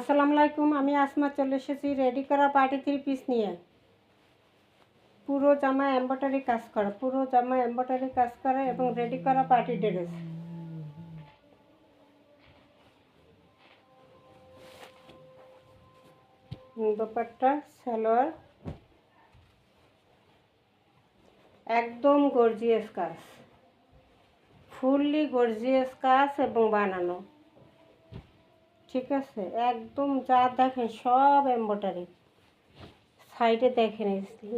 আসসালামু আলাইকুম। আমি আসমা চলে এসেছি রেডি করা পার্টি 3 পিস নিয়ে। পুরো জামা এমব্রয়ডারি কাজ করা, এবং রেডি করা পার্টি ড্রেস। দোপাট্টা, সালোয়ার একদম গর্জিয়াস কাজ, ফুললি গর্জিয়াস কাজ এবং বানানো। ঠিক আছে, একদম যা দেখেন সব এমব্রয়ডারি। সাইডে দেখেন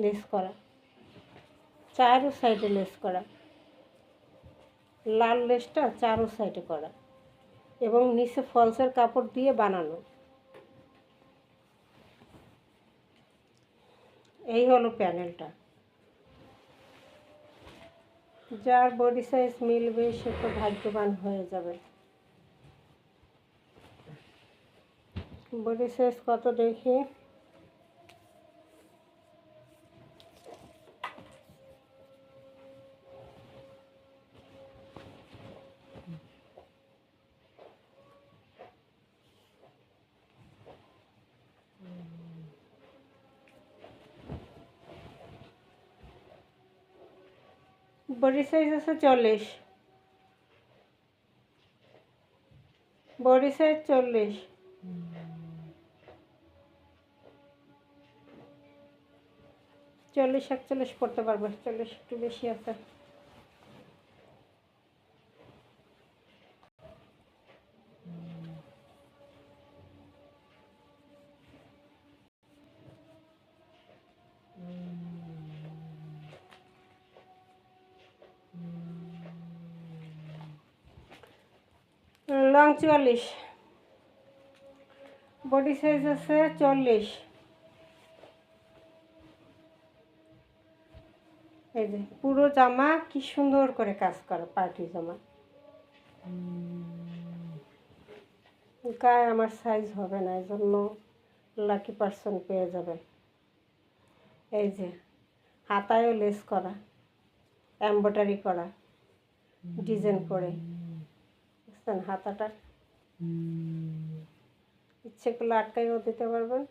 লেস করা, চারো সাইডে লেস করা, লাল লেসটা চারো সাইডে করা এবং নিচে ফলসের কাপড় দিয়ে বানানো। এই হলো প্যানেলটা। যার বডি সাইজ মিলবে সে তো ভাগ্যবান হয়ে যাবে। বডি সাইজ কত দেখি? বডি সাইজ আছে 40। Body size 40। 40-41 পড়তে পারবে, 40 একটু বেশি আছে। লং 44। বডি সাইজ আছে 40। এই যে পুরো জামা কি সুন্দর করে কাজ করা পার্টি জামা। গায়ে আমার সাইজ হবে না, এই জন্য লাকি পার্সন পেয়ে যাবেন। এই যে হাতায়ও লেস করা, এমব্রয়ডারি করা, ডিজাইন করে বুঝছেন। হাতাটা ইচ্ছে করলে আটকাইও দিতে পারবেন,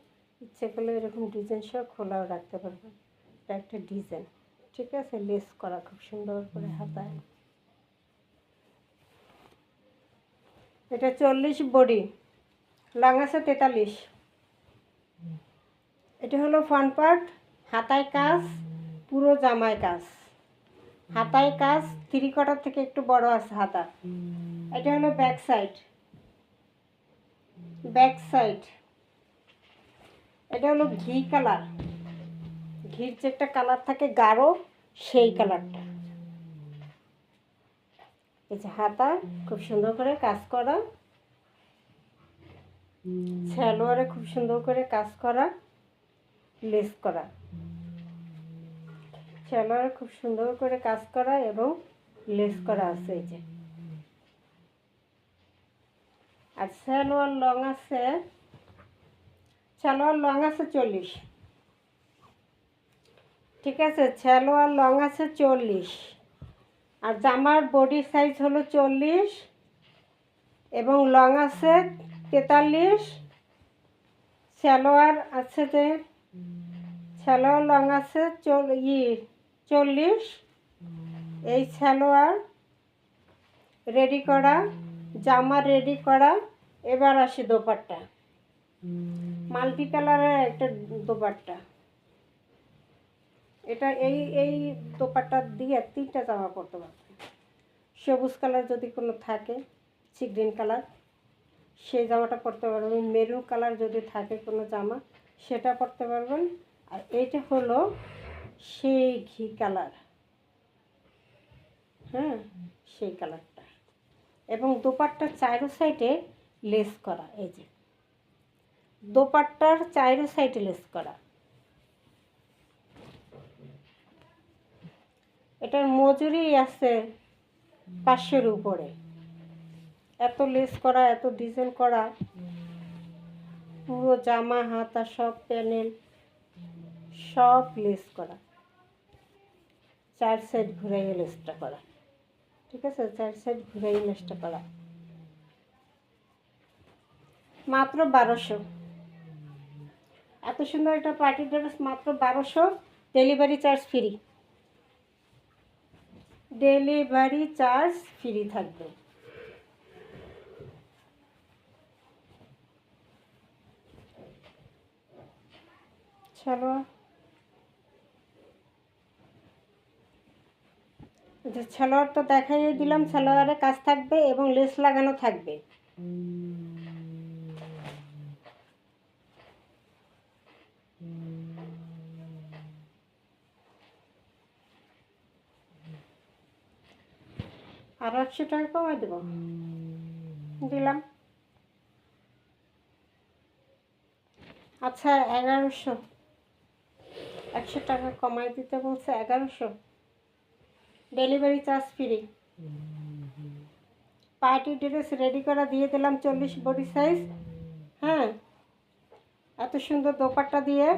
ইচ্ছে করলে এরকম ডিজাইন সহ খোলাও রাখতে পারবেন। এটা একটা ডিজাইন। ঠিক আছে, লেস করা খুব সুন্দর করে হাতায়। এটা 40 বডি, লং আছে 43। এটা হলো ফ্রন্ট পার্ট, হাতায় কাজ, পুরো জামায় কাজ। হাতায় কাজ 3/4 থেকে একটু বড় আছে হাতা। এটা হলো ব্যাক সাইড। ব্যাক সাইড এটা হলো ঘি কালার, ঘির যে একটা কালার থাকে গাঢ়, সেই কালারটা। এই যে হাতা খুব সুন্দর করে কাজ করা, সালোয়ারে খুব সুন্দর করে কাজ করা, লেস করা। সালোয়ারে খুব সুন্দর করে কাজ করা এবং লেস করা আছে এই যে। আর সালোয়ার লং আছে 40। ঠিক আছে, সালোয়ার লং আছে 40। আর জামার বডি সাইজ হলো 40 এবং লং আছে 43। সালোয়ার আছে যে সালোয়ার লং আছে 40। এই সালোয়ার রেডি করা, জামা রেডি করা। এবার আসি দোপাট্টা, মাল্টি কালারের একটা দোপাট্টা। এটা এই দোপাট্টা দিয়ে 3টা জামা পরতে পারবেন। সবুজ কালার যদি কোনো থাকে, সি গ্রিন কালার, সেই জামাটা পরতে পারবেন। মেরুন কালার যদি থাকে কোনো জামা, সেটা পরতে পারবেন। আর এইটা হলো সেই ঘি কালার, হ্যাঁ, সেই কালারটা। এবং দোপাট্টার চারো সাইডে লেস করা। এই যে দোপাট্টার চারো সাইডে লেস করা। এটার মজুরি আছে 500-এর উপরে। এত লেস করা, এত ডিজাইন করা, পুরো জামা হাতা সব প্যানেল সব লেস করা, 4 সাইড ঘুরাইয়ে লেসটা করা। ঠিক আছে, 4 সাইড ঘুরাইয়ে লেসটা করা। মাত্র 1200। এত সুন্দর একটা পার্টি ড্রেস মাত্র 1200, delivery charge free. Delivery charge free থাকবে। সালোয়ার, যে সালোয়ার তো দেখাই দিলাম, সালোয়ারে কাজ থাকবে এবং লেস লাগানো থাকবে। আর 100 টাকা কমাই দেবো, দিলাম। আচ্ছা 1100, 100 টাকা কমাই দিতে বলছে, 1100, delivery charge free. Party dress ready করা দিয়ে দিলাম 40 বডি সাইজ। হ্যাঁ, এত সুন্দর দোপাট্টা দিয়ে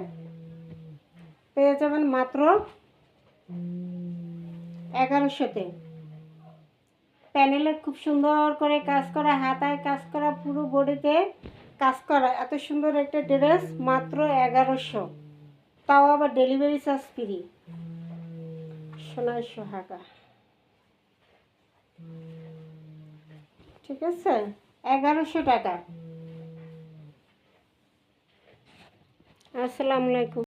পেয়ে যাবেন মাত্র 1100-তে। প্যানেলে খুব সুন্দর করে কাজ করা, হাতায় কাজ করা, পুরো বডিতে কাজ করা, এত সুন্দর একটা ড্রেস মাত্র 1100, তাও আবার ডেলিভারি চার্জ ফ্রি। সোনার সোহাগা, ঠিক আছে, 1100 টাকা। আসসালামু আলাইকুম।